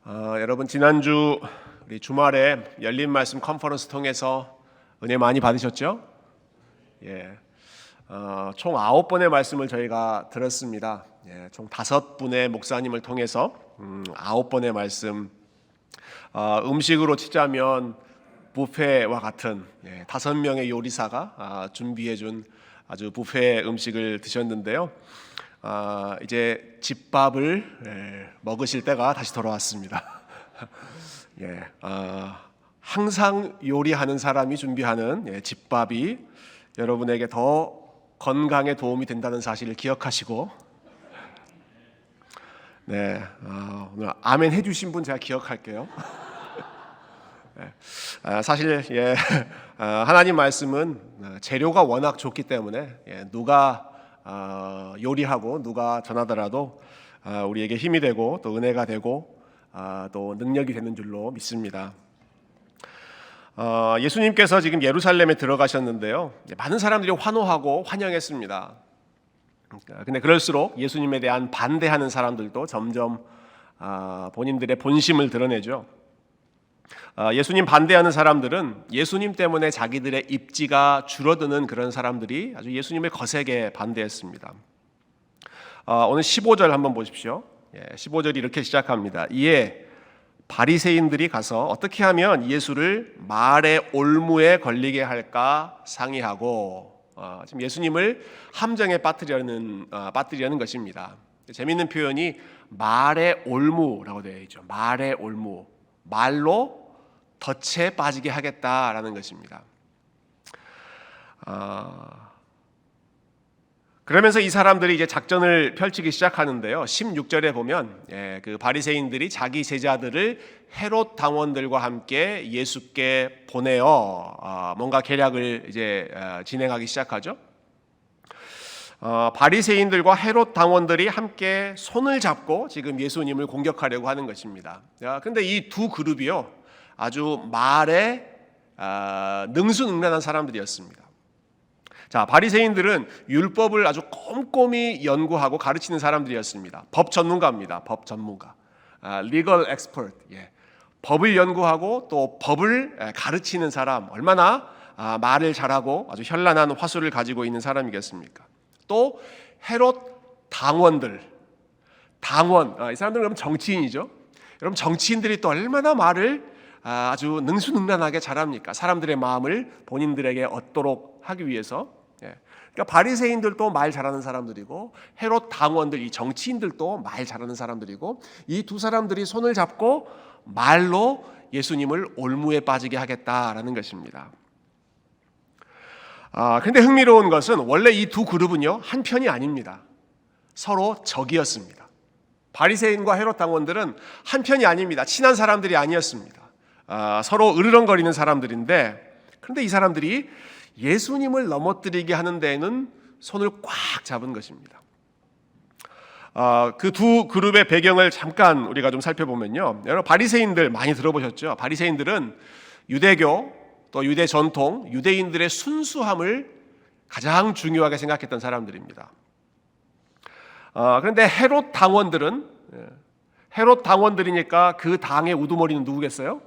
여러분 지난주 우리 주말에 열린 말씀 컨퍼런스 통해서 은혜 많이 받으셨죠? 예, 총 9번의 말씀을 저희가 들었습니다. 예, 총 5분의 목사님을 통해서 9번의 말씀, 음식으로 치자면 뷔페와 같은 5명의 요리사가 준비해준 아주 뷔페 음식을 드셨는데요. 이제 집밥을 먹으실 때가 다시 돌아왔습니다. 예, 항상 요리하는 사람이 준비하는 집밥이 여러분에게 더 건강에 도움이 된다는 사실을 기억하시고, 오늘 아멘 해주신 분 제가 기억할게요. 사실 하나님 말씀은 재료가 워낙 좋기 때문에 누가 요리하고 누가 전하더라도 우리에게 힘이 되고 또 은혜가 되고 또 능력이 되는 줄로 믿습니다. 예수님께서 지금 예루살렘에 들어가셨는데요, 많은 사람들이 환호하고 환영했습니다. 근데 그럴수록 예수님에 대한 반대하는 사람들도 점점 본인들의 본심을 드러내죠. 예수님 반대하는 사람들은 예수님 때문에 자기들의 입지가 줄어드는 그런 사람들이 아주 예수님을 거세게 반대했습니다. 오늘 15절 한번 보십시오. 15절이 이렇게 시작합니다. 이에 바리새인들이 가서 어떻게 하면 예수를 말의 올무에 걸리게 할까 상의하고, 지금 예수님을 함정에 빠뜨리려는 것입니다. 재미있는 표현이 말의 올무라고 되어 있죠. 말의 올무, 말로 덫에 빠지게 하겠다라는 것입니다. 그러면서 이 사람들이 이제 작전을 펼치기 시작하는데요. 16절에 보면 그 바리새인들이 자기 제자들을 헤롯 당원들과 함께 예수께 보내어 뭔가 계략을 이제 진행하기 시작하죠. 바리새인들과 헤롯 당원들이 함께 손을 잡고 지금 예수님을 공격하려고 하는 것입니다. 그런데 이 두 그룹이요, 아주 말에 능수능란한 사람들이었습니다. 자, 바리새인들은 율법을 아주 꼼꼼히 연구하고 가르치는 사람들이었습니다. 법 전문가입니다. 법 전문가, legal expert. 법을 연구하고 또 법을 가르치는 사람, 얼마나 말을 잘하고 아주 현란한 화술을 가지고 있는 사람이겠습니까? 또 헤롯 당원들, 이 사람들은 그럼 정치인이죠. 여러분, 정치인들이 또 얼마나 말을 아주 능수능란하게 잘합니까? 사람들의 마음을 본인들에게 얻도록 하기 위해서. 그러니까 바리새인들도 말 잘하는 사람들이고 헤롯 당원들, 이 정치인들도 말 잘하는 사람들이고, 이 두 사람들이 손을 잡고 말로 예수님을 올무에 빠지게 하겠다라는 것입니다. 그런데 흥미로운 것은 원래 이 두 그룹은요, 한 편이 아닙니다. 서로 적이었습니다. 바리새인과 헤롯 당원들은 한 편이 아닙니다. 친한 사람들이 아니었습니다. 서로 으르렁거리는 사람들인데, 그런데 이 사람들이 예수님을 넘어뜨리게 하는 데에는 손을 꽉 잡은 것입니다. 그 두 그룹의 배경을 잠깐 우리가 좀 살펴보면요, 여러분 바리새인들 많이 들어보셨죠? 바리새인들은 유대교 또 유대 전통, 유대인들의 순수함을 가장 중요하게 생각했던 사람들입니다. 그런데 헤롯 당원들이니까 그 당의 우두머리는 누구겠어요?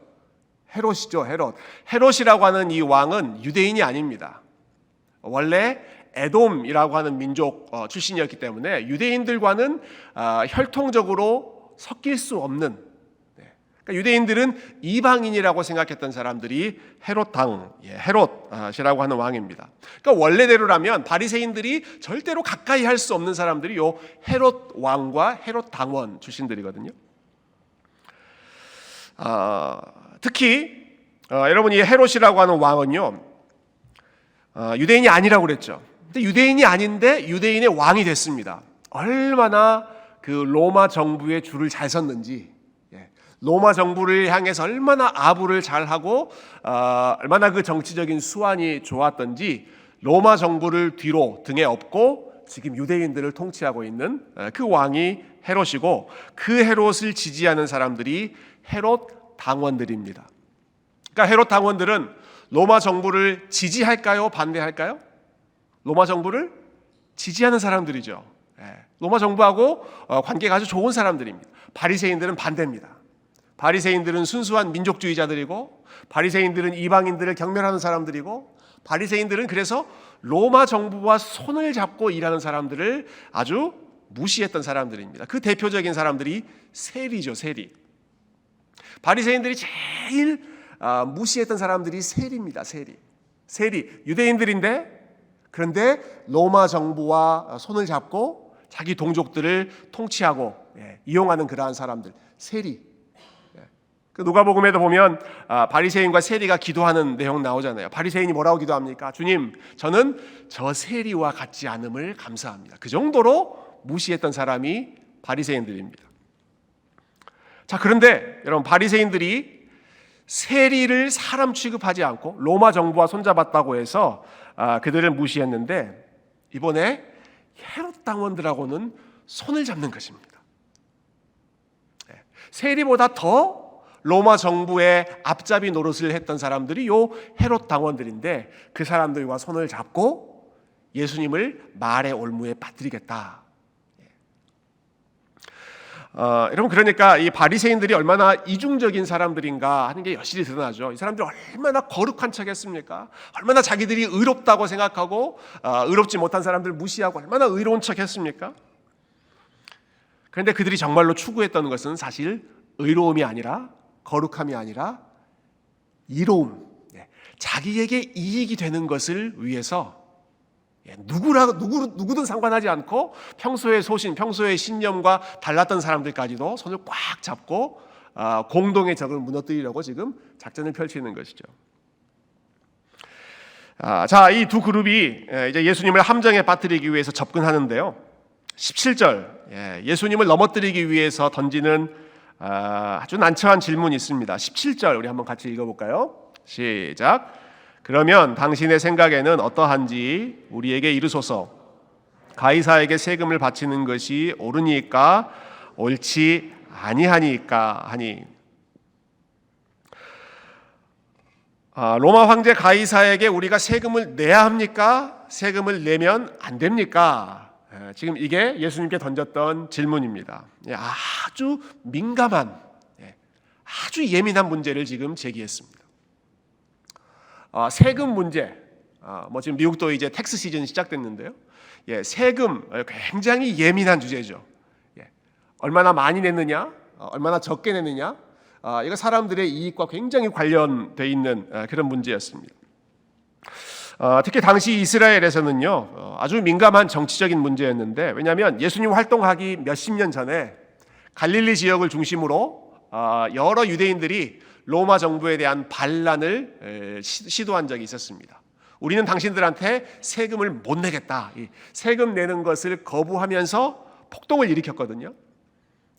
헤롯이죠. 헤롯이라고 하는 이 왕은 유대인이 아닙니다. 원래 에돔이라고 하는 민족 출신이었기 때문에 유대인들과는 혈통적으로 섞일 수 없는, 그러니까 유대인들은 이방인이라고 생각했던 사람들이 헤롯이라고 하는 왕입니다. 그러니까 원래대로라면 바리새인들이 절대로 가까이 할 수 없는 사람들이 요 헤롯 왕과 헤롯 당원 출신들이거든요. 특히 여러분, 이 헤롯이라고 하는 왕은요, 유대인이 아니라고 그랬죠. 근데 유대인이 아닌데 유대인의 왕이 됐습니다. 얼마나 그 로마 정부의 줄을 잘 섰는지, 로마 정부를 향해서 얼마나 아부를 잘하고 얼마나 그 정치적인 수완이 좋았던지 로마 정부를 뒤로 등에 업고 지금 유대인들을 통치하고 있는 그 왕이 헤롯이고, 그 헤롯을 지지하는 사람들이 헤롯 당원들입니다. 그러니까 헤롯 당원들은 로마 정부를 지지할까요? 반대할까요? 로마 정부를 지지하는 사람들이죠. 로마 정부하고 관계가 아주 좋은 사람들입니다. 바리새인들은 반대입니다. 바리새인들은 순수한 민족주의자들이고, 바리새인들은 이방인들을 경멸하는 사람들이고, 바리새인들은 그래서 로마 정부와 손을 잡고 일하는 사람들을 아주 무시했던 사람들입니다. 그 대표적인 사람들이 세리죠, 세리. 바리새인들이 제일 무시했던 사람들이 세리입니다. 세리 유대인들인데, 그런데 로마 정부와 손을 잡고 자기 동족들을 통치하고 이용하는 그러한 사람들, 세리. 그 누가복음에도 보면 바리새인과 세리가 기도하는 내용 나오잖아요. 바리새인이 뭐라고 기도합니까? 주님, 저는 저 세리와 같지 않음을 감사합니다. 그 정도로 무시했던 사람이 바리새인들입니다. 자, 그런데 여러분, 바리새인들이 세리를 사람 취급하지 않고 로마 정부와 손잡았다고 해서 그들을 무시했는데, 이번에 헤롯 당원들하고는 손을 잡는 것입니다. 세리보다 더 로마 정부의 앞잡이 노릇을 했던 사람들이 요 헤롯 당원들인데, 그 사람들과 손을 잡고 예수님을 말의 올무에 빠뜨리겠다. 여러분, 그러니까 이 바리새인들이 얼마나 이중적인 사람들인가 하는 게 여실히 드러나죠. 이 사람들이 얼마나 거룩한 척했습니까? 얼마나 자기들이 의롭다고 생각하고 의롭지 못한 사람들을 무시하고 얼마나 의로운 척했습니까? 그런데 그들이 정말로 추구했던 것은 사실 의로움이 아니라, 거룩함이 아니라 이로움, 자기에게 이익이 되는 것을 위해서 누구든 상관하지 않고 평소의 소신, 평소의 신념과 달랐던 사람들까지도 손을 꽉 잡고 공동의 적을 무너뜨리려고 지금 작전을 펼치는 것이죠. 자, 이 두 그룹이 이제 예수님을 함정에 빠뜨리기 위해서 접근하는데요. 17절, 예수님을 넘어뜨리기 위해서 던지는 아주 난처한 질문이 있습니다. 17절 우리 한번 같이 읽어볼까요? 시작. 그러면 당신의 생각에는 어떠한지 우리에게 이르소서. 가이사에게 세금을 바치는 것이 옳으니까 옳지 아니하니까 하니. 로마 황제 가이사에게 우리가 세금을 내야 합니까? 세금을 내면 안 됩니까? 지금 이게 예수님께 던졌던 질문입니다. 아주 민감한, 아주 예민한 문제를 지금 제기했습니다. 세금 문제, 지금 미국도 이제 텍스 시즌이 시작됐는데요. 세금 굉장히 예민한 주제죠. 얼마나 많이 냈느냐, 얼마나 적게 냈느냐, 이거 사람들의 이익과 굉장히 관련돼 있는 그런 문제였습니다. 특히 당시 이스라엘에서는요, 아주 민감한 정치적인 문제였는데, 왜냐하면 예수님 활동하기 몇십 년 전에 갈릴리 지역을 중심으로 여러 유대인들이 로마 정부에 대한 반란을 시도한 적이 있었습니다. 우리는 당신들한테 세금을 못 내겠다. 세금 내는 것을 거부하면서 폭동을 일으켰거든요.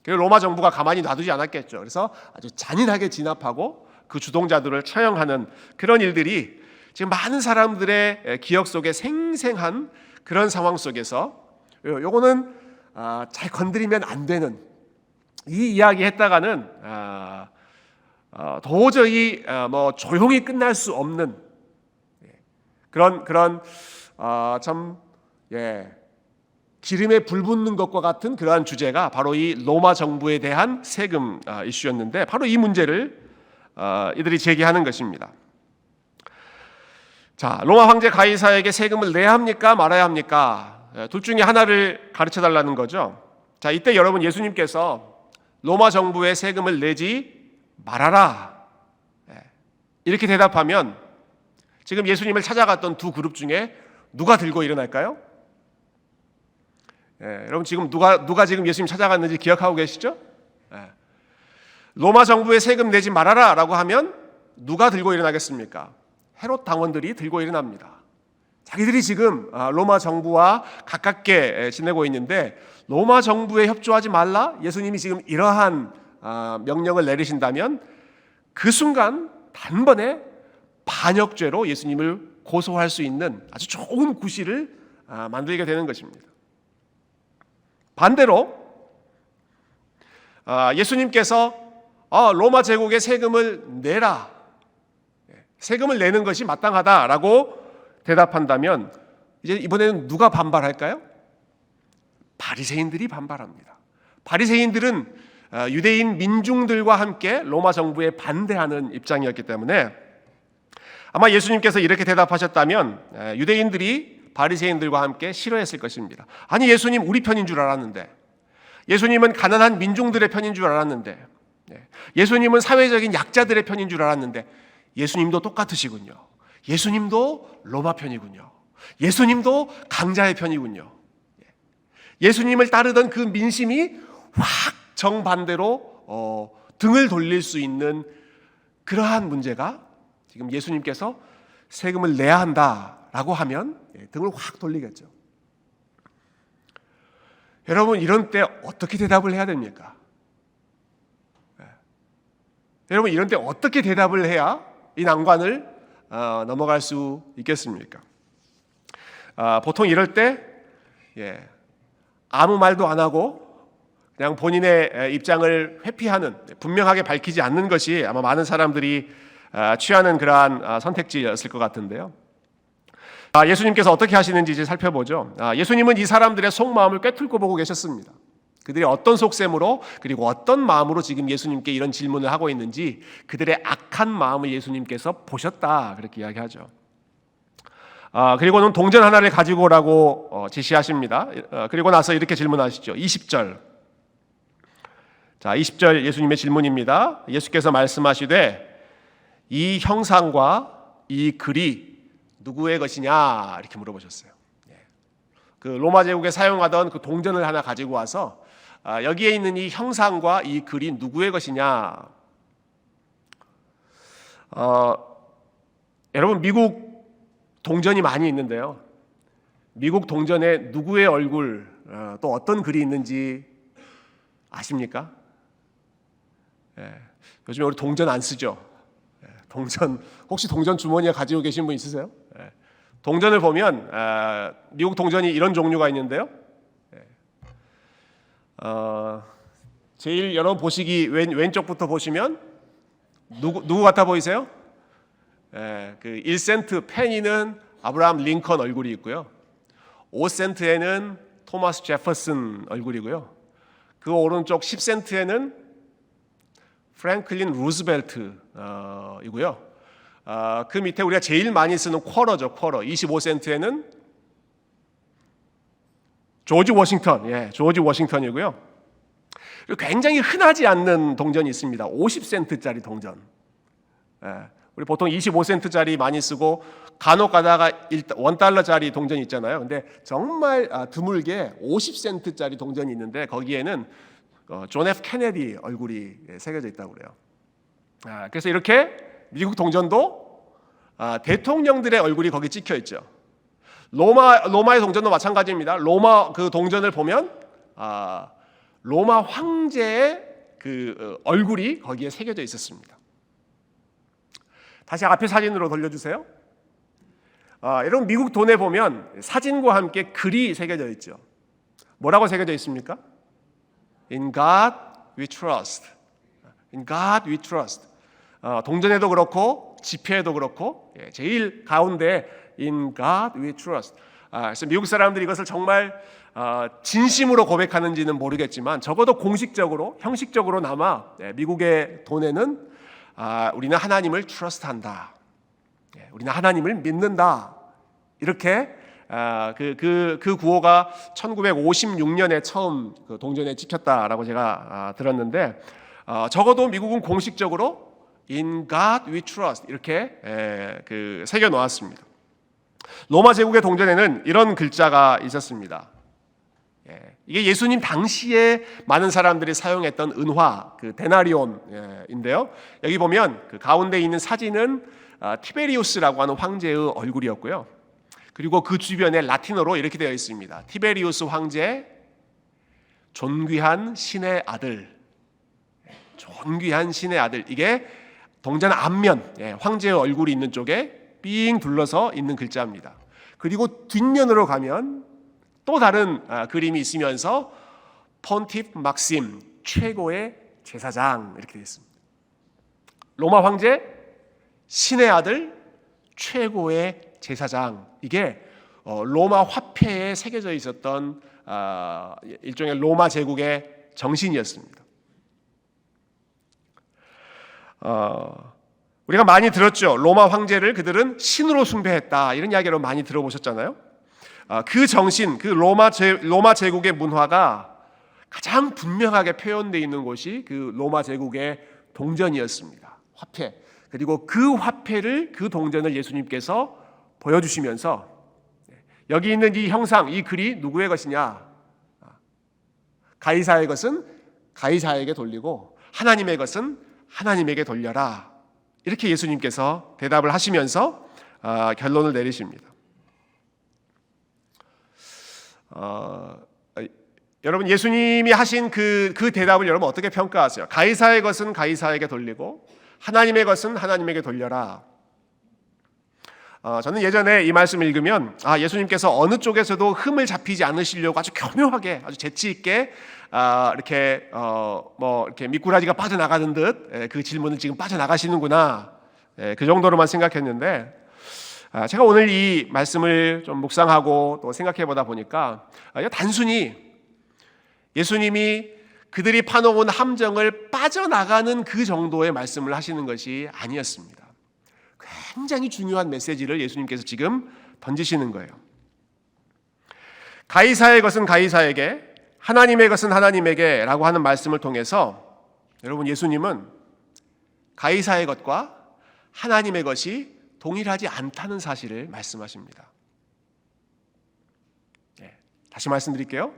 그래서 로마 정부가 가만히 놔두지 않았겠죠. 그래서 아주 잔인하게 진압하고 그 주동자들을 처형하는 그런 일들이 지금 많은 사람들의 기억 속에 생생한 그런 상황 속에서, 요거는 잘 건드리면 안 되는, 이 이야기 했다가는 도저히 조용히 끝날 수 없는 그런 참 기름에 불 붙는 것과 같은 그러한 주제가 바로 이 로마 정부에 대한 세금 이슈였는데, 바로 이 문제를 이들이 제기하는 것입니다. 자, 로마 황제 가이사에게 세금을 내야 합니까? 말아야 합니까? 둘 중에 하나를 가르쳐 달라는 거죠. 자, 이때 여러분, 예수님께서 로마 정부에 세금을 내지 말아라, 이렇게 대답하면 지금 예수님을 찾아갔던 두 그룹 중에 누가 들고 일어날까요? 여러분, 지금 누가 지금 예수님 찾아갔는지 기억하고 계시죠? 로마 정부에 세금 내지 말아라 라고 하면 누가 들고 일어나겠습니까? 헤롯 당원들이 들고 일어납니다. 자기들이 지금 로마 정부와 가깝게 지내고 있는데, 로마 정부에 협조하지 말라, 예수님이 지금 이러한 명령을 내리신다면 그 순간 단번에 반역죄로 예수님을 고소할 수 있는 아주 좋은 구실을 만들게 되는 것입니다. 반대로 예수님께서 로마 제국에 세금을 내라, 세금을 내는 것이 마땅하다라고 대답한다면 이제 이번에는 누가 반발할까요? 바리새인들이 반발합니다. 바리새인들은 유대인 민중들과 함께 로마 정부에 반대하는 입장이었기 때문에 아마 예수님께서 이렇게 대답하셨다면 유대인들이 바리새인들과 함께 싫어했을 것입니다. 아니, 예수님 우리 편인 줄 알았는데, 예수님은 가난한 민중들의 편인 줄 알았는데, 예수님은 사회적인 약자들의 편인 줄 알았는데 예수님도 똑같으시군요. 예수님도 로마 편이군요. 예수님도 강자의 편이군요. 예수님을 따르던 그 민심이 확 정반대로 등을 돌릴 수 있는 그러한 문제가 지금 예수님께서 세금을 내야 한다라고 하면 등을 확 돌리겠죠. 여러분, 이런 때 어떻게 대답을 해야 됩니까? 여러분, 이런 때 어떻게 대답을 해야 이 난관을 넘어갈 수 있겠습니까? 보통 이럴 때 아무 말도 안 하고 그냥 본인의 입장을 회피하는, 분명하게 밝히지 않는 것이 아마 많은 사람들이 취하는 그러한 선택지였을 것 같은데요. 예수님께서 어떻게 하시는지 이제 살펴보죠. 예수님은 이 사람들의 속마음을 꿰뚫고 보고 계셨습니다. 그들이 어떤 속셈으로 그리고 어떤 마음으로 지금 예수님께 이런 질문을 하고 있는지 그들의 악한 마음을 예수님께서 보셨다, 그렇게 이야기하죠. 그리고는 동전 하나를 가지고 오라고 지시하십니다. 그리고 나서 이렇게 질문하시죠. 20절. 자, 20절 예수님의 질문입니다. 예수께서 말씀하시되 이 형상과 이 글이 누구의 것이냐, 이렇게 물어보셨어요. 그 로마 제국에 사용하던 그 동전을 하나 가지고 와서 여기에 있는 이 형상과 이 글이 누구의 것이냐. 여러분, 미국 동전이 많이 있는데요. 미국 동전에 누구의 얼굴, 또 어떤 글이 있는지 아십니까? 요즘에 우리 동전 안 쓰죠. 동전, 혹시 동전 주머니에 가지고 계신 분 있으세요? 동전을 보면 미국 동전이 이런 종류가 있는데요. 제일 여러분 보시기 왼쪽부터 보시면 누구 같아 보이세요? 그 1센트 페니는 아브라함 링컨 얼굴이 있고요. 5센트에는 토마스 제퍼슨 얼굴이고요. 그 오른쪽 10센트에는 프랭클린 루즈벨트이고요. 그 밑에 우리가 제일 많이 쓰는 쿼러죠. 쿼러. 25센트에는 조지 워싱턴, 조지 워싱턴이고요. 그리고 굉장히 흔하지 않는 동전이 있습니다. 50센트짜리 동전. 우리 보통 25센트짜리 많이 쓰고 간혹 가다가 $1짜리 동전이 있잖아요. 근데 정말 드물게 50센트짜리 동전이 있는데 거기에는 존 F 케네디 얼굴이 새겨져 있다고 그래요. 그래서 이렇게 미국 동전도 대통령들의 얼굴이 거기 찍혀 있죠. 로마의 동전도 마찬가지입니다. 로마 그 동전을 보면 로마 황제의 그 얼굴이 거기에 새겨져 있었습니다. 다시 앞에 사진으로 돌려주세요. 여러분, 미국 돈에 보면 사진과 함께 글이 새겨져 있죠. 뭐라고 새겨져 있습니까? In God we trust. In God we trust. 동전에도 그렇고 지폐에도 그렇고 제일 가운데 In God we trust. 그래서 미국 사람들이 이것을 정말 진심으로 고백하는지는 모르겠지만 적어도 공식적으로, 형식적으로나마 미국의 돈에는 우리는 하나님을 트러스트한다. 우리는 하나님을 믿는다. 이렇게 그 구호가 1956년에 처음 그 동전에 찍혔다라고 제가 들었는데 적어도 미국은 공식적으로 In God we trust 이렇게 그 새겨 놓았습니다. 로마 제국의 동전에는 이런 글자가 있었습니다. 이게 예수님 당시에 많은 사람들이 사용했던 은화, 그 데나리온인데요. 여기 보면 그 가운데 있는 사진은 티베리우스라고 하는 황제의 얼굴이었고요. 그리고 그 주변에 라틴어로 이렇게 되어 있습니다. 티베리우스 황제, 존귀한 신의 아들. 존귀한 신의 아들. 이게 동전 앞면, 황제의 얼굴이 있는 쪽에 삥 둘러서 있는 글자입니다. 그리고 뒷면으로 가면 또 다른 그림이 있으면서 폰티프 막심, 최고의 제사장 이렇게 되어 있습니다. 로마 황제, 신의 아들, 최고의 제사장. 이게 로마 화폐에 새겨져 있었던 일종의 로마 제국의 정신이었습니다. 우리가 많이 들었죠. 로마 황제를 그들은 신으로 숭배했다, 이런 이야기를 많이 들어보셨잖아요. 그 정신, 그 로마 제국의 문화가 가장 분명하게 표현되어 있는 곳이 그 로마 제국의 동전이었습니다. 화폐. 그리고 그 화폐를, 그 동전을 예수님께서 보여주시면서 여기 있는 이 형상, 이 글이 누구의 것이냐? 가이사의 것은 가이사에게 돌리고 하나님의 것은 하나님에게 돌려라. 이렇게 예수님께서 대답을 하시면서 결론을 내리십니다. 여러분, 예수님이 하신 그 대답을 여러분 어떻게 평가하세요? 가이사의 것은 가이사에게 돌리고 하나님의 것은 하나님에게 돌려라. 저는 예전에 이 말씀을 읽으면 예수님께서 어느 쪽에서도 흠을 잡히지 않으시려고 아주 교묘하게, 아주 재치 있게 이렇게 이렇게 미꾸라지가 빠져나가는 듯 그 질문을 지금 빠져나가시는구나, 그 정도로만 생각했는데, 제가 오늘 이 말씀을 좀 묵상하고 또 생각해 보다 보니까 단순히 예수님이 그들이 파놓은 함정을 빠져나가는 그 정도의 말씀을 하시는 것이 아니었습니다. 굉장히 중요한 메시지를 예수님께서 지금 던지시는 거예요. 가이사의 것은 가이사에게, 하나님의 것은 하나님에게 라고 하는 말씀을 통해서 여러분, 예수님은 가이사의 것과 하나님의 것이 동일하지 않다는 사실을 말씀하십니다. 다시 말씀드릴게요.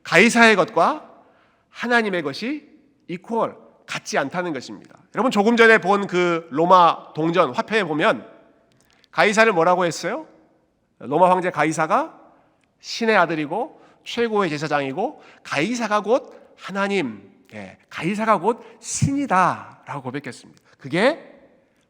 가이사의 것과 하나님의 것이 이퀄, 같지 않다는 것입니다. 여러분, 조금 전에 본 그 로마 동전 화폐에 보면 가이사를 뭐라고 했어요? 로마 황제 가이사가 신의 아들이고 최고의 제사장이고 가이사가 곧 하나님, 가이사가 곧 신이다 라고 고백했습니다. 그게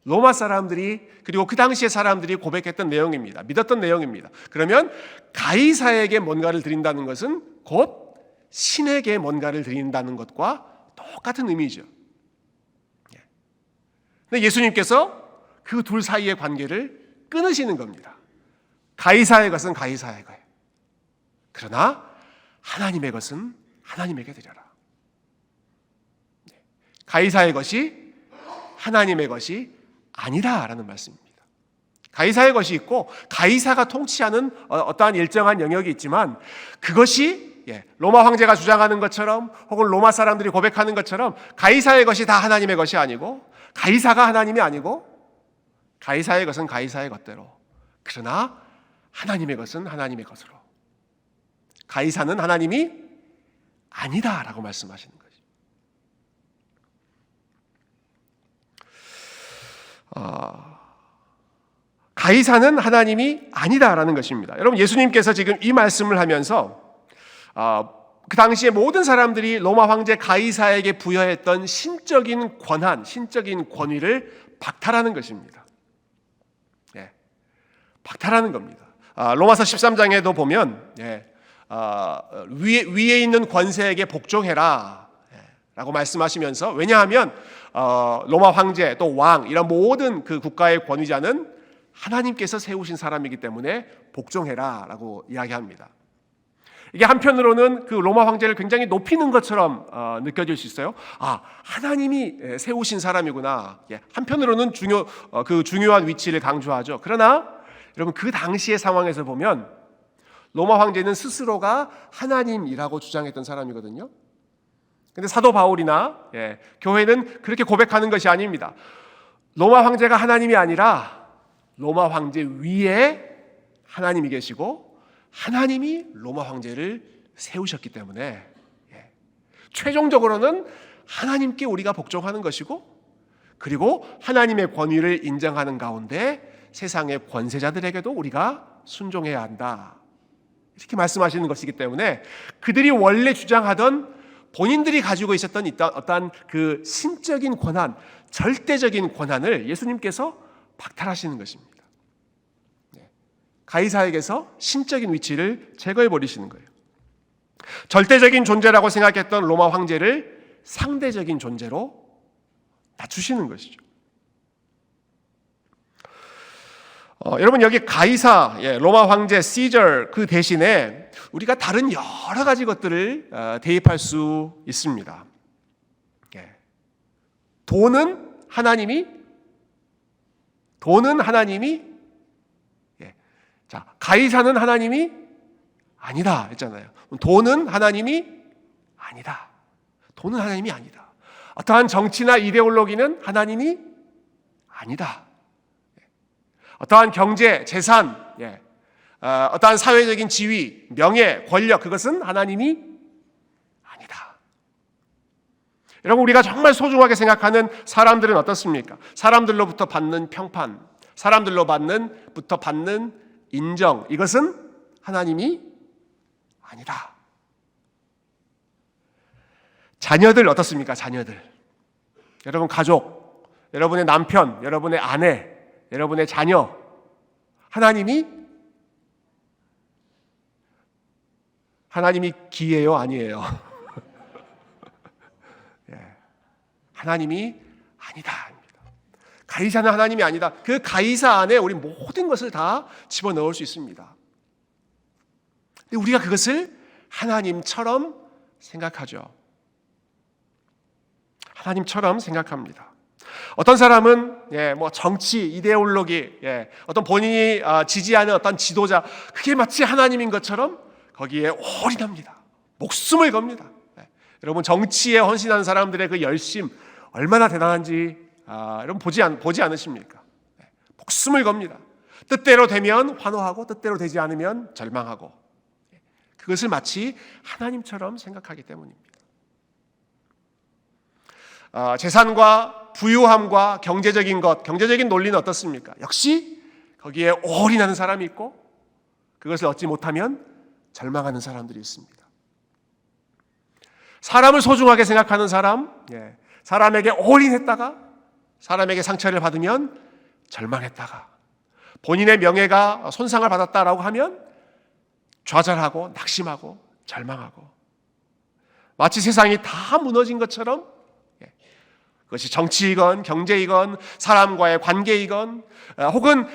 로마 사람들이, 그리고 그 당시의 사람들이 고백했던 내용입니다. 믿었던 내용입니다. 그러면 가이사에게 뭔가를 드린다는 것은 곧 신에게 뭔가를 드린다는 것과 똑같은 의미죠. 근데 예수님께서 그 둘 사이의 관계를 끊으시는 겁니다. 가이사의 것은 가이사의 거예요. 그러나 하나님의 것은 하나님에게 드려라. 가이사의 것이 하나님의 것이 아니다라는 말씀입니다. 가이사의 것이 있고 가이사가 통치하는 어떠한 일정한 영역이 있지만, 그것이 로마 황제가 주장하는 것처럼 혹은 로마 사람들이 고백하는 것처럼 가이사의 것이 다 하나님의 것이 아니고, 가이사가 하나님이 아니고, 가이사의 것은 가이사의 것대로, 그러나 하나님의 것은 하나님의 것으로, 가이사는 하나님이 아니다라고 말씀하시는 거죠. 가이사는 하나님이 아니다라는 것입니다. 여러분, 예수님께서 지금 이 말씀을 하면서 그 당시에 모든 사람들이 로마 황제 가이사에게 부여했던 신적인 권한, 신적인 권위를 박탈하는 것입니다. 박탈하는 겁니다. 로마서 13장에도 보면 위에 있는 권세에게 복종해라 라고 말씀하시면서, 왜냐하면 로마 황제 또 왕, 이런 모든 그 국가의 권위자는 하나님께서 세우신 사람이기 때문에 복종해라 라고 이야기합니다. 이게 한편으로는 그 로마 황제를 굉장히 높이는 것처럼 느껴질 수 있어요. 하나님이 세우신 사람이구나. 한편으로는 중요한 위치를 강조하죠. 그러나 여러분, 그 당시의 상황에서 보면 로마 황제는 스스로가 하나님이라고 주장했던 사람이거든요. 근데 사도 바울이나 교회는 그렇게 고백하는 것이 아닙니다. 로마 황제가 하나님이 아니라 로마 황제 위에 하나님이 계시고, 하나님이 로마 황제를 세우셨기 때문에 최종적으로는 하나님께 우리가 복종하는 것이고, 그리고 하나님의 권위를 인정하는 가운데 세상의 권세자들에게도 우리가 순종해야 한다, 이렇게 말씀하시는 것이기 때문에 그들이 원래 주장하던, 본인들이 가지고 있었던 어떠한 그 신적인 권한, 절대적인 권한을 예수님께서 박탈하시는 것입니다. 가이사에게서 신적인 위치를 제거해 버리시는 거예요. 절대적인 존재라고 생각했던 로마 황제를 상대적인 존재로 낮추시는 것이죠. 여러분, 여기 가이사, 로마 황제 시저, 그 대신에 우리가 다른 여러 가지 것들을 대입할 수 있습니다. 돈은 하나님이 자, 가이사는 하나님이 아니다 했잖아요. 돈은 하나님이 아니다. 돈은 하나님이 아니다. 어떠한 정치나 이데올로기는 하나님이 아니다. 어떠한 경제, 재산, 어떠한 사회적인 지위, 명예, 권력, 그것은 하나님이 아니다. 여러분, 우리가 정말 소중하게 생각하는 사람들은 어떻습니까? 사람들로부터 받는 평판, 사람들로부터 받는 인정, 이것은 하나님이 아니다. 자녀들 어떻습니까? 자녀들. 여러분 가족, 여러분의 남편, 여러분의 아내, 여러분의 자녀, 하나님이 기예요? 아니에요? 하나님이 아니다. 가이사는 하나님이 아니다. 그 가이사 안에 우리 모든 것을 다 집어넣을 수 있습니다. 근데 우리가 그것을 하나님처럼 생각하죠. 하나님처럼 생각합니다. 어떤 사람은 정치, 이데올로기, 어떤 본인이 지지하는 어떤 지도자, 그게 마치 하나님인 것처럼 거기에 올인합니다. 목숨을 겁니다. 여러분, 정치에 헌신한 사람들의 그 열심 얼마나 대단한지 여러분 보지 않으십니까? 목숨을 겁니다. 뜻대로 되면 환호하고 뜻대로 되지 않으면 절망하고, 그것을 마치 하나님처럼 생각하기 때문입니다. 재산과 부유함과 경제적인 것, 경제적인 논리는 어떻습니까? 역시 거기에 올인하는 사람이 있고 그것을 얻지 못하면 절망하는 사람들이 있습니다. 사람을 소중하게 생각하는 사람, 사람에게 올인했다가 사람에게 상처를 받으면 절망했다가, 본인의 명예가 손상을 받았다라고 하면 좌절하고 낙심하고 절망하고, 마치 세상이 다 무너진 것처럼, 그것이 정치이건 경제이건 사람과의 관계이건 혹은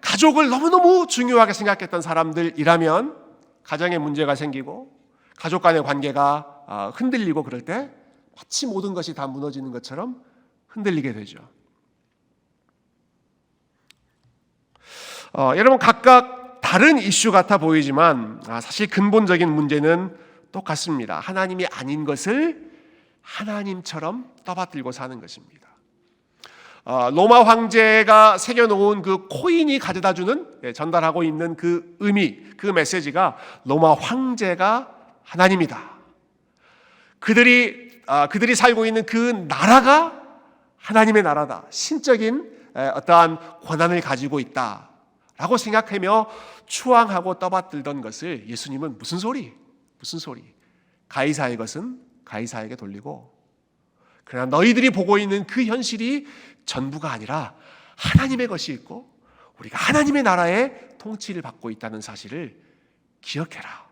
가족을 너무너무 중요하게 생각했던 사람들이라면 가정에 문제가 생기고 가족 간의 관계가 흔들리고 그럴 때 마치 모든 것이 다 무너지는 것처럼 흔들리게 되죠. 여러분, 각각 다른 이슈 같아 보이지만 사실 근본적인 문제는 똑같습니다. 하나님이 아닌 것을 하나님처럼 떠받들고 사는 것입니다. 로마 황제가 새겨놓은 그 코인이 가져다주는, 전달하고 있는 그 의미, 그 메시지가 로마 황제가 하나님이다. 그들이 살고 있는 그 나라가 하나님의 나라다. 신적인 어떠한 권한을 가지고 있다라고 생각하며 추앙하고 떠받들던 것을 예수님은 무슨 소리? 가이사의 것은 가이사에게 돌리고, 그러나 너희들이 보고 있는 그 현실이 전부가 아니라 하나님의 것이 있고 우리가 하나님의 나라의 통치를 받고 있다는 사실을 기억해라.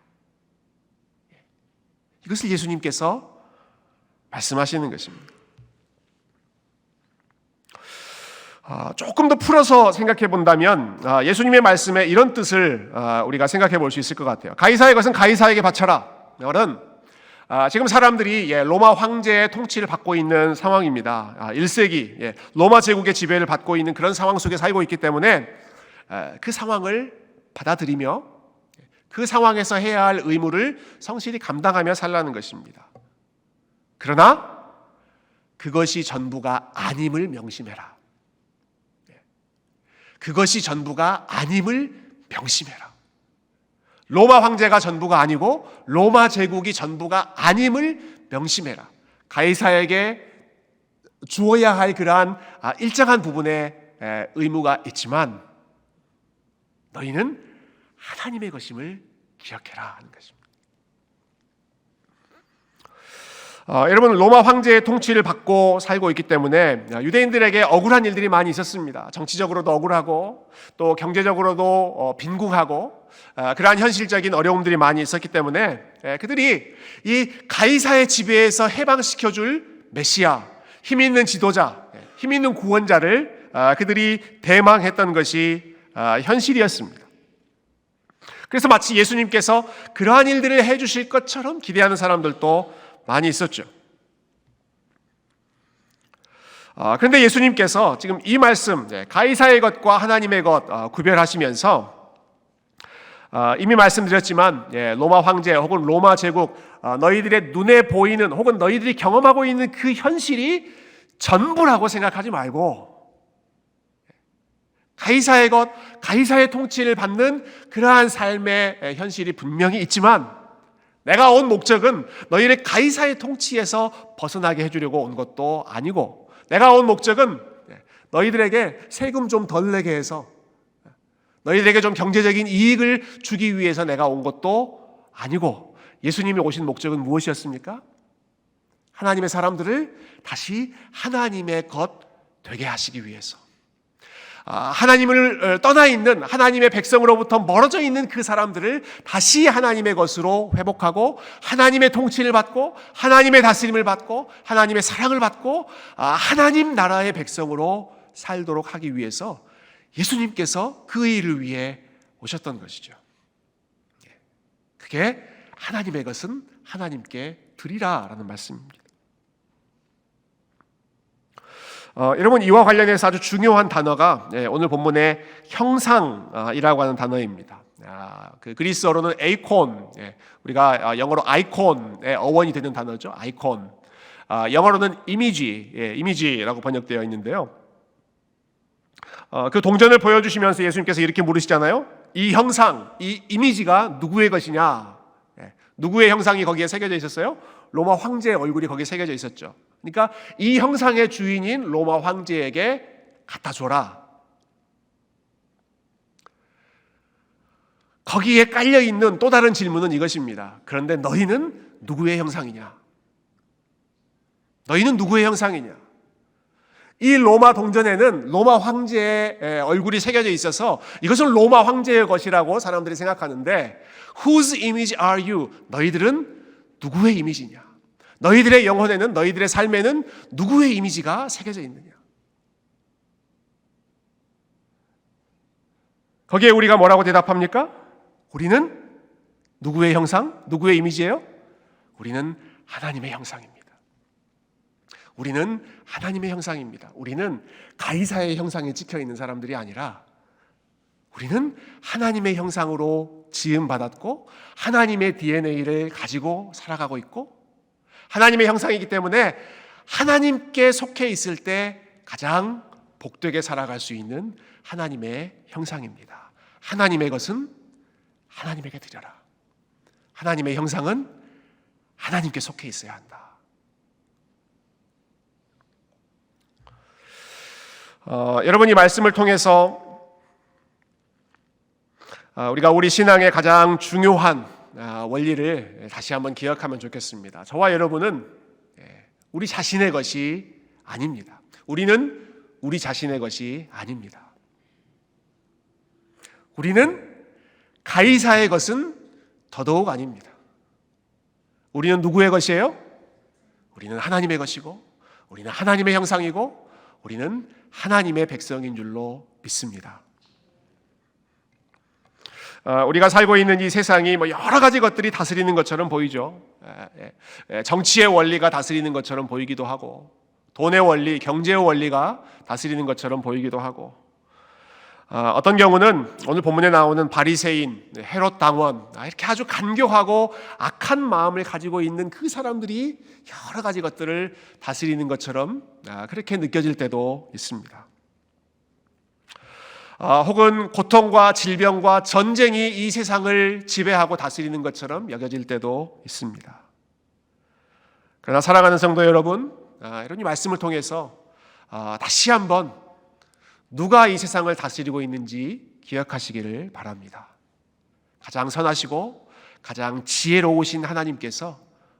이것을 예수님께서 말씀하시는 것입니다. 조금 더 풀어서 생각해 본다면 예수님의 말씀에 이런 뜻을 우리가 생각해 볼 수 있을 것 같아요. 가이사의 것은 가이사에게 바쳐라. 말은 지금 사람들이 로마 황제의 통치를 받고 있는 상황입니다. 1세기 로마 제국의 지배를 받고 있는 그런 상황 속에 살고 있기 때문에 그 상황을 받아들이며 그 상황에서 해야 할 의무를 성실히 감당하며 살라는 것입니다. 그러나 그것이 전부가 아님을 명심해라. 그것이 전부가 아님을 명심해라. 로마 황제가 전부가 아니고 로마 제국이 전부가 아님을 명심해라. 가이사에게 주어야 할 그러한 일정한 부분의 의무가 있지만 너희는 하나님의 것임을 기억해라 하는 것입니다. 여러분, 로마 황제의 통치를 받고 살고 있기 때문에 유대인들에게 억울한 일들이 많이 있었습니다. 정치적으로도 억울하고 또 경제적으로도 빈궁하고 그러한 현실적인 어려움들이 많이 있었기 때문에 그들이 이 가이사의 지배에서 해방시켜줄 메시아, 힘 있는 지도자, 힘 있는 구원자를 그들이 대망했던 것이 현실이었습니다. 그래서 마치 예수님께서 그러한 일들을 해주실 것처럼 기대하는 사람들도 많이 있었죠. 그런데 예수님께서 지금 이 말씀, 가이사의 것과 하나님의 것 구별하시면서 이미 말씀드렸지만 로마 황제 혹은 로마 제국, 너희들의 눈에 보이는 혹은 너희들이 경험하고 있는 그 현실이 전부라고 생각하지 말고 가이사의 것, 가이사의 통치를 받는 그러한 삶의 현실이 분명히 있지만 내가 온 목적은 너희를 가이사의 통치에서 벗어나게 해주려고 온 것도 아니고, 내가 온 목적은 너희들에게 세금 좀 덜 내게 해서 너희들에게 좀 경제적인 이익을 주기 위해서 내가 온 것도 아니고, 예수님이 오신 목적은 무엇이었습니까? 하나님의 사람들을 다시 하나님의 것 되게 하시기 위해서, 하나님을 떠나 있는, 하나님의 백성으로부터 멀어져 있는 그 사람들을 다시 하나님의 것으로 회복하고 하나님의 통치를 받고 하나님의 다스림을 받고 하나님의 사랑을 받고 하나님 나라의 백성으로 살도록 하기 위해서 예수님께서 그 일을 위해 오셨던 것이죠. 그게 하나님의 것은 하나님께 드리라라는 말씀입니다. 여러분, 이와 관련해서 아주 중요한 단어가 오늘 본문의 형상이라고 하는 단어입니다. 그 그리스어로는 에이콘, 우리가 영어로 아이콘의 어원이 되는 단어죠. 아이콘. 영어로는 이미지라고 번역되어 있는데요. 그 동전을 보여주시면서 예수님께서 이렇게 물으시잖아요. 이 형상, 이 이미지가 누구의 것이냐? 누구의 형상이 거기에 새겨져 있었어요? 로마 황제의 얼굴이 거기에 새겨져 있었죠. 그러니까 이 형상의 주인인 로마 황제에게 갖다 줘라. 거기에 깔려있는 또 다른 질문은 이것입니다. 그런데 너희는 누구의 형상이냐? 너희는 누구의 형상이냐? 이 로마 동전에는 로마 황제의 얼굴이 새겨져 있어서 이것은 로마 황제의 것이라고 사람들이 생각하는데, Whose image are you? 너희들은 누구의 이미지냐? 너희들의 영혼에는, 너희들의 삶에는 누구의 이미지가 새겨져 있느냐? 거기에 우리가 뭐라고 대답합니까? 우리는 누구의 형상? 누구의 이미지예요? 우리는 하나님의 형상입니다. 우리는 하나님의 형상입니다. 우리는 가이사의 형상에 찍혀 있는 사람들이 아니라 우리는 하나님의 형상으로 지음받았고 하나님의 DNA를 가지고 살아가고 있고, 하나님의 형상이기 때문에 하나님께 속해 있을 때 가장 복되게 살아갈 수 있는 하나님의 형상입니다. 하나님의 것은 하나님에게 드려라. 하나님의 형상은 하나님께 속해 있어야 한다. 여러분, 이 말씀을 통해서 우리가 우리 신앙의 가장 중요한 원리를 다시 한번 기억하면 좋겠습니다. 저와 여러분은 우리 자신의 것이 아닙니다. 우리는 우리 자신의 것이 아닙니다. 우리는 가이사의 것은 더더욱 아닙니다. 우리는 누구의 것이에요? 우리는 하나님의 것이고, 우리는 하나님의 형상이고, 우리는 하나님의 백성인 줄로 믿습니다. 우리가 살고 있는 이 세상이 여러 가지 것들이 다스리는 것처럼 보이죠. 정치의 원리가 다스리는 것처럼 보이기도 하고, 돈의 원리, 경제의 원리가 다스리는 것처럼 보이기도 하고, 어떤 경우는 오늘 본문에 나오는 바리새인, 헤롯 당원, 이렇게 아주 간교하고 악한 마음을 가지고 있는 그 사람들이 여러 가지 것들을 다스리는 것처럼 그렇게 느껴질 때도 있습니다. 혹은 고통과 질병과 전쟁이 이 세상을 지배하고 다스리는 것처럼 여겨질 때도 있습니다. 그러나 사랑하는 성도 여러분, 이런 이 말씀을 통해서 다시 한번 누가 이 세상을 다스리고 있는지 기억하시기를 바랍니다. 가장 선하시고 가장 지혜로우신 하나님께서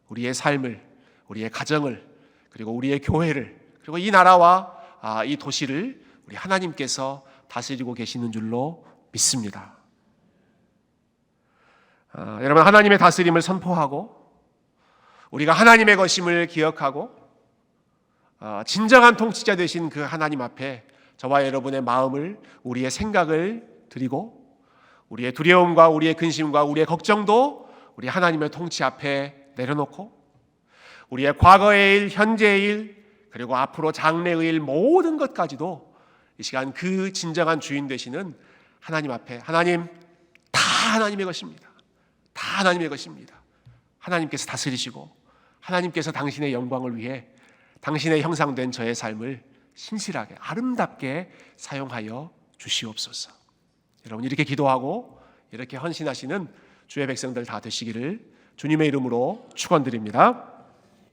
우리의 삶을, 우리의 가정을, 그리고 우리의 교회를, 그리고 이 나라와 이 도시를 우리 하나님께서 다스리고 계시는 줄로 믿습니다. 여러분, 하나님의 다스림을 선포하고 우리가 하나님의 것임을 기억하고 진정한 통치자 되신 그 하나님 앞에 저와 여러분의 마음을, 우리의 생각을 드리고 우리의 두려움과 우리의 근심과 우리의 걱정도 우리 하나님의 통치 앞에 내려놓고 우리의 과거의 일, 현재의 일, 그리고 앞으로 장래의 일 모든 것까지도 이 시간 그 진정한 주인 되시는 하나님 앞에, 하나님, 다 하나님의 것입니다. 다 하나님의 것입니다. 하나님께서 다스리시고 하나님께서 당신의 영광을 위해 당신의 형상된 저의 삶을 신실하게 아름답게 사용하여 주시옵소서. 여러분, 이렇게 기도하고 이렇게 헌신하시는 주의 백성들 다 되시기를 주님의 이름으로 축원드립니다.